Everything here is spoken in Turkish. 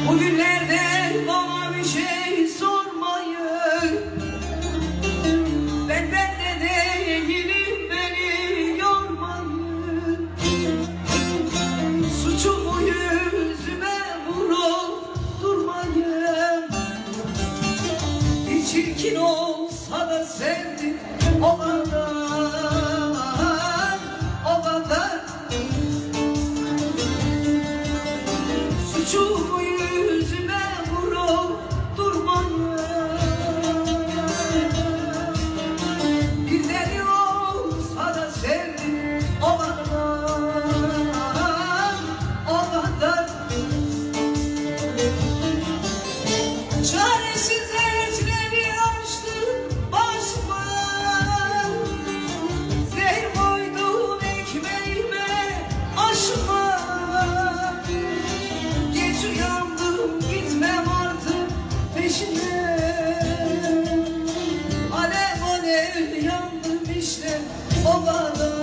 Bugünlerde bana bir şey sormayın. Ben bende değilim, beni yormayın. Suçumu yüzüme vurup durmayın. Bir çirkin olsa da sevdim o kadar, o kadar. Suçumu yüzüme vurup durmayın. Bir deli olsa da sevdim o kadar, o kadar. Çaresiz etleri açtı başıma. Zehir koydum ekmeğime, aşıma. Geç uyandım, gitmem artık peşine. Alev alev yandım işte o kadar.